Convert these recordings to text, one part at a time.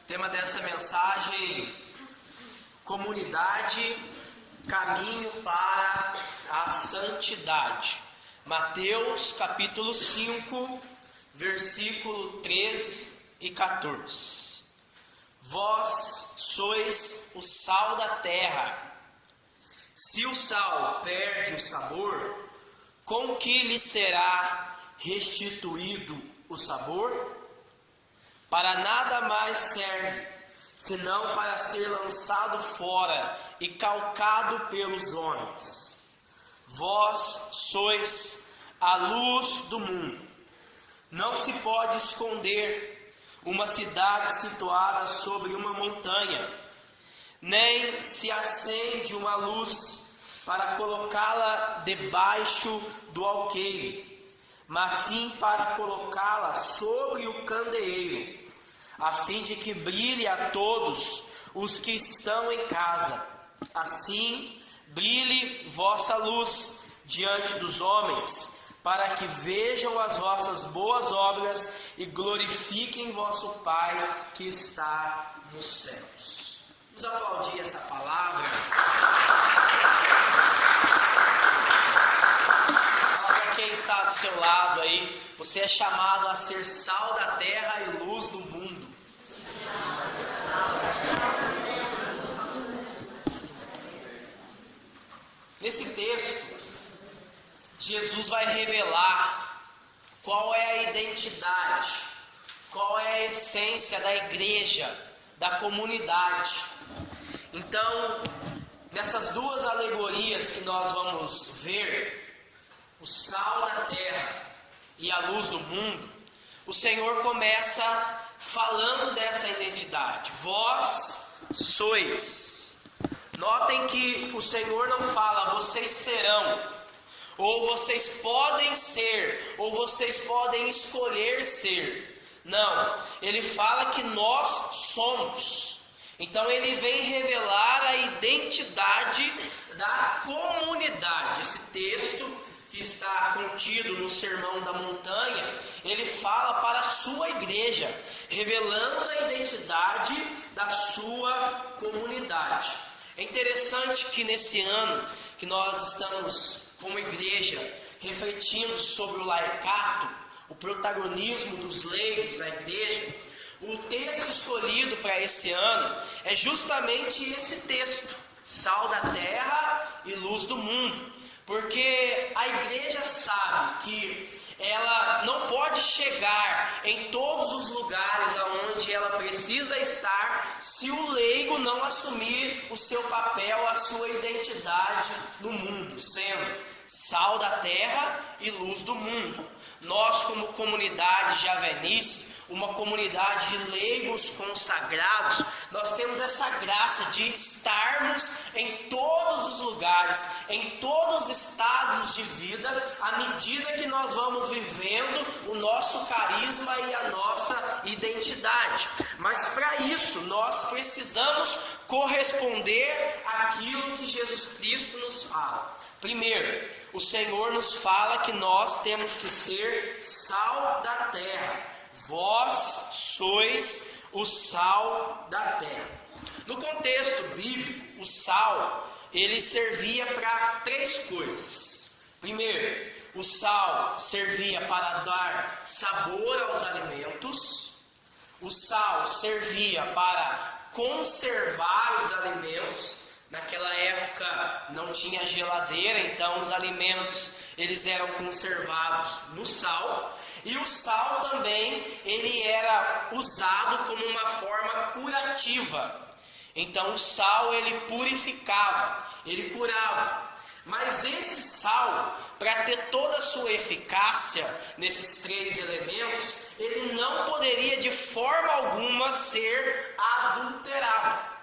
Tema dessa mensagem: comunidade, caminho para a santidade. Mateus capítulo 5, versículo 13 e 14. Vós sois o sal da terra. Se o sal perde o sabor, com que lhe será restituído o sabor? Para nada mais serve, senão para ser lançado fora e calcado pelos homens. Vós sois a luz do mundo. Não se pode esconder uma cidade situada sobre uma montanha, nem se acende uma luz para colocá-la debaixo do alqueire, mas sim para colocá-la sobre o candeeiro, a fim de que brilhe a todos os que estão em casa. Assim, brilhe vossa luz diante dos homens, para que vejam as vossas boas obras e glorifiquem vosso Pai que está nos céus. Vamos aplaudir essa palavra. Quem está do seu lado aí, você é chamado a ser sal da terra e luz do mundo. Nesse texto, Jesus vai revelar qual é a identidade, qual é a essência da igreja, da comunidade. Então, nessas duas alegorias que nós vamos ver, o sal da terra e a luz do mundo, o Senhor começa falando dessa identidade. Vós sois. Notem que o Senhor não fala vocês serão, ou vocês podem ser, ou vocês podem escolher ser. Não, ele fala que nós somos. Então ele vem revelar a identidade da comunidade. Esse texto que está contido no Sermão da Montanha, ele fala para a sua igreja, revelando a identidade da sua comunidade. É interessante que nesse ano que nós estamos como igreja refletindo sobre o laicato, o protagonismo dos leigos na igreja, o texto escolhido para esse ano é justamente esse texto: sal da terra e luz do mundo. Porque a igreja sabe que ela não pode chegar em todos os lugares aonde ela precisa estar se o leigo não assumir o seu papel, a sua identidade no mundo, sendo sal da terra e luz do mundo. Nós, como comunidade javenice, uma comunidade de leigos consagrados, nós temos essa graça de estarmos em todos os lugares, em todos os estados de vida, à medida que nós vamos vivendo o nosso carisma e a nossa identidade. Mas para isso nós precisamos corresponder àquilo que Jesus Cristo nos fala. Primeiro, o Senhor nos fala que nós temos que ser sal da terra. Vós sois o sal da terra. No contexto bíblico, o sal, ele servia para três coisas. Primeiro, o sal servia para dar sabor aos alimentos. O sal servia para conservar os alimentos. Naquela época não tinha geladeira, então os alimentos eles eram conservados no sal. E o sal também ele era usado como uma forma curativa. Então o sal ele purificava, ele curava. Mas esse sal, para ter toda a sua eficácia nesses três elementos, ele não poderia de forma alguma ser adulterado.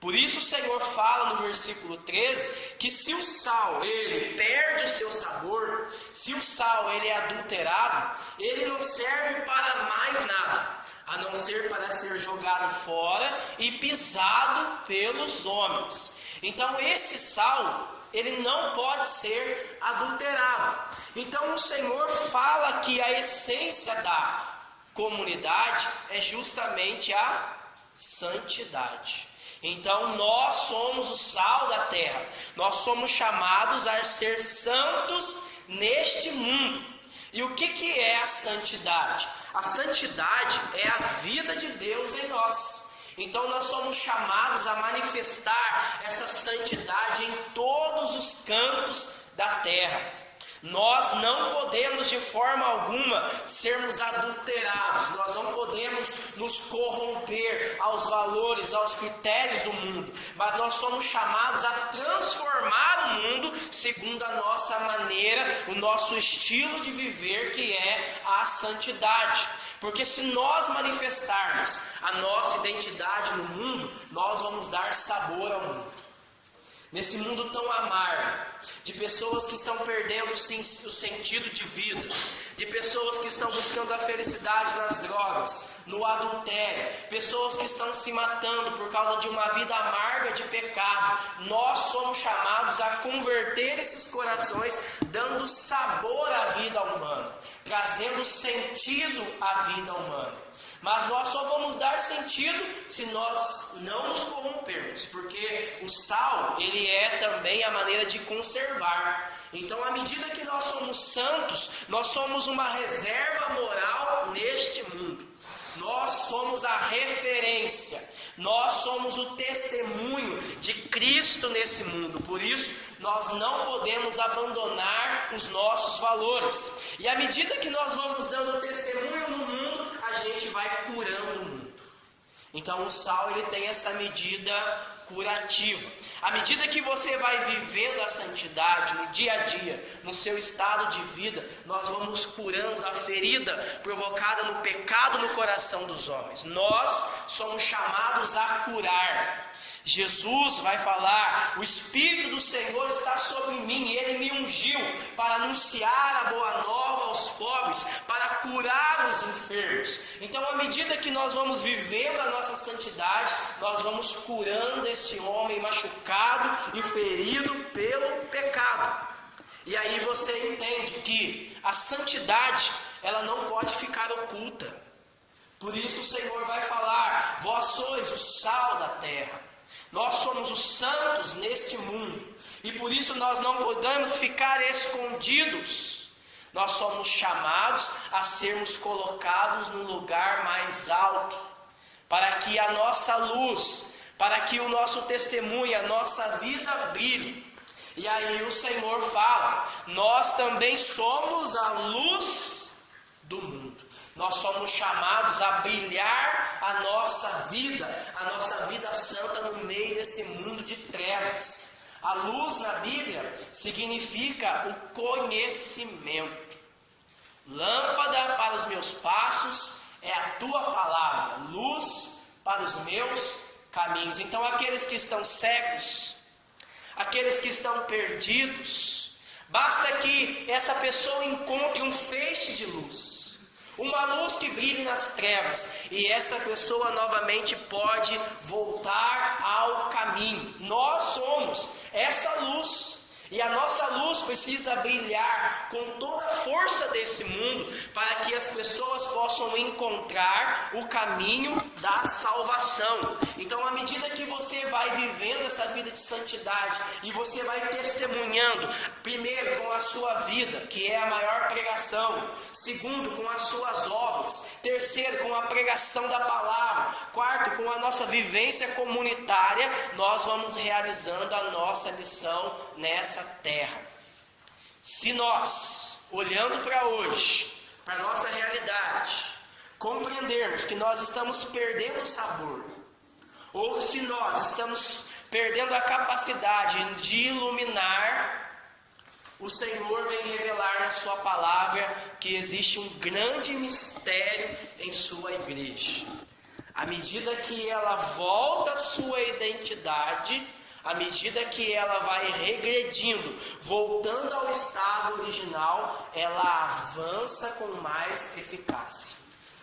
Por isso o Senhor fala no versículo 13 que se o sal ele perde o seu sabor, se o sal ele é adulterado, ele não serve para mais nada, a não ser para ser jogado fora e pisado pelos homens. Então esse sal, ele não pode ser adulterado. Então o Senhor fala que a essência da comunidade é justamente a santidade. Então nós somos o sal da terra, nós somos chamados a ser santos neste mundo. E o que é a santidade? A santidade é a vida de Deus em nós. Então nós somos chamados a manifestar essa santidade em todos os cantos da terra. Nós não podemos de forma alguma sermos adulterados, nós não podemos nos corromper aos valores, aos critérios do mundo, mas nós somos chamados a transformar o mundo segundo a nossa maneira, o nosso estilo de viver, que é a santidade. Porque se nós manifestarmos a nossa identidade no mundo, nós vamos dar sabor ao mundo. Nesse mundo tão amargo, de pessoas que estão perdendo o sentido de vida, de pessoas que estão buscando a felicidade nas drogas, no adultério, pessoas que estão se matando por causa de uma vida amarga de pecado, nós somos chamados a converter esses corações, dando sabor à vida humana, trazendo sentido à vida humana. Mas nós só vamos dar sentido se nós não nos corrompermos, porque o sal, ele é também a maneira de conservar. Então, à medida que nós somos santos, nós somos uma reserva moral neste mundo. Nós somos a referência, nós somos o testemunho de Cristo nesse mundo. Por isso, nós não podemos abandonar os nossos valores. E à medida que nós vamos dando testemunho no mundo, a gente vai curando o mundo. Então o sal, ele tem essa medida curativa. À medida que você vai vivendo a santidade no dia a dia, no seu estado de vida, nós vamos curando a ferida provocada no pecado no coração dos homens. Nós somos chamados a curar. Jesus vai falar: o Espírito do Senhor está sobre mim, e Ele me ungiu para anunciar a boa nova aos pobres, para curar os enfermos. Então, à medida que nós vamos vivendo a nossa santidade, nós vamos curando esse homem machucado e ferido pelo pecado. E aí você entende que a santidade, ela não pode ficar oculta. Por isso o Senhor vai falar: vós sois o sal da terra. Nós somos os santos neste mundo, e por isso nós não podemos ficar escondidos. Nós somos chamados a sermos colocados no lugar mais alto, para que a nossa luz, para que o nosso testemunho, a nossa vida brilhe. E aí o Senhor fala: nós também somos a luz do mundo. Nós somos chamados a brilhar a nossa vida santa no meio desse mundo de trevas. A luz na Bíblia significa o conhecimento. Lâmpada para os meus passos é a tua palavra, luz para os meus caminhos. Então aqueles que estão cegos, aqueles que estão perdidos, basta que essa pessoa encontre um feixe de luz, uma luz que brilhe nas trevas, e essa pessoa novamente pode voltar ao caminho. Nós somos essa luz, e a nossa luz precisa brilhar com toda a força desse mundo, para que as pessoas possam encontrar o caminho da salvação. Então, à medida que você vai vivendo essa vida de santidade, e você vai testemunhando, primeiro com a sua vida, que é a maior pregação, segundo com as suas obras, terceiro com a pregação da palavra, quarto com a nossa vivência comunitária, nós vamos realizando a nossa missão nessa terra. Se nós, olhando para hoje, para a nossa realidade, compreendermos que nós estamos perdendo o sabor, ou se nós estamos perdendo a capacidade de iluminar, o Senhor vem revelar na sua palavra que existe um grande mistério em sua igreja. À medida que ela volta à sua identidade, à medida que ela vai regredindo, voltando ao estado original, ela avança com mais eficácia.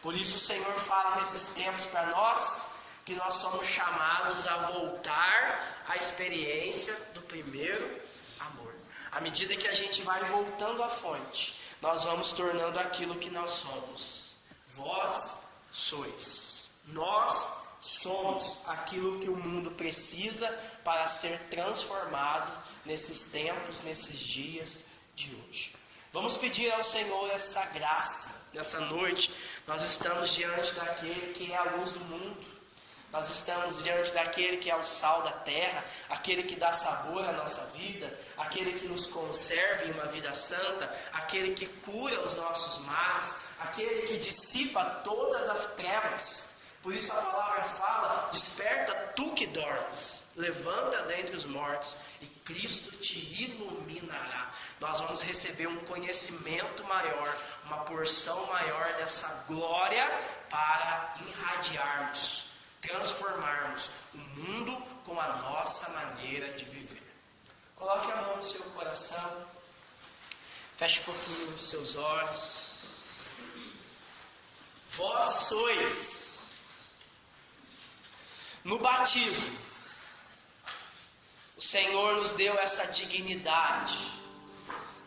Por isso o Senhor fala nesses tempos para nós, que nós somos chamados a voltar à experiência do primeiro amor. À medida que a gente vai voltando à fonte, nós vamos tornando aquilo que nós somos. Vós sois, nós Somos aquilo que o mundo precisa para ser transformado nesses tempos, nesses dias de hoje. Vamos pedir ao Senhor essa graça. Nessa noite, nós estamos diante daquele que é a luz do mundo. Nós estamos diante daquele que é o sal da terra, aquele que dá sabor à nossa vida, aquele que nos conserva em uma vida santa, aquele que cura os nossos males, aquele que dissipa todas as trevas. Por isso a palavra fala: desperta tu que dormes, levanta dentre os mortos e Cristo te iluminará. Nós vamos receber um conhecimento maior, uma porção maior dessa glória para irradiarmos, transformarmos o mundo com a nossa maneira de viver. Coloque a mão no seu coração, feche um pouquinho os seus olhos. Vós sois. No batismo, o Senhor nos deu essa dignidade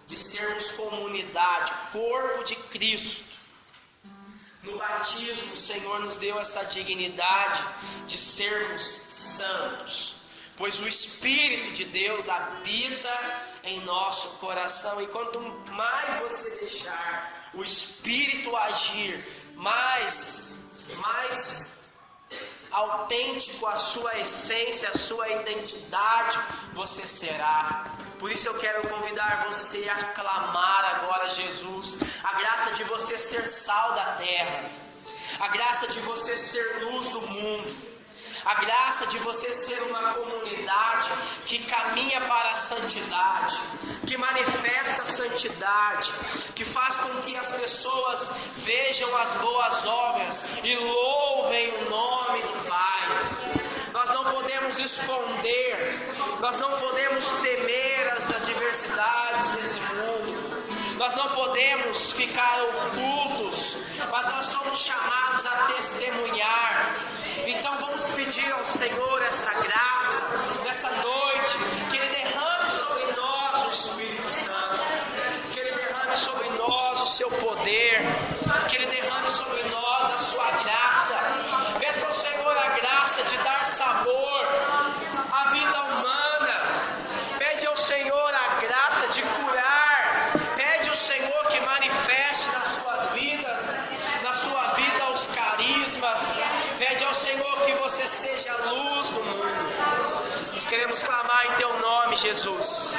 de sermos comunidade, corpo de Cristo. No batismo, o Senhor nos deu essa dignidade de sermos santos, pois o Espírito de Deus habita em nosso coração. E quanto mais você deixar o Espírito agir, mais autêntico a sua essência, a sua identidade você será. Por isso eu quero convidar você a clamar agora a Jesus, a graça de você ser sal da terra, a graça de você ser luz do mundo, a graça de você ser uma comunidade que caminha para a santidade, que manifesta a santidade, que faz com que as pessoas vejam as boas obras e louvem o nome do Pai. Nós não podemos esconder, nós não podemos temer as adversidades desse mundo, nós não podemos ficar ocultos, mas nós somos chamados a testemunhar. Então vamos pedir ao Senhor essa graça, nessa noite, que Ele derrame sobre nós o Espírito Santo, que Ele derrame sobre nós o seu poder, que Ele derrame sobre nós a sua graça. Peça ao Senhor a graça de dar sabor à vida humana. Pede ao Senhor a graça de curar. Pede ao Senhor que manifeste nas suas vidas, na sua vida os carismas. Pede ao Senhor que você seja a luz do mundo. Nós queremos clamar em Teu nome, Jesus.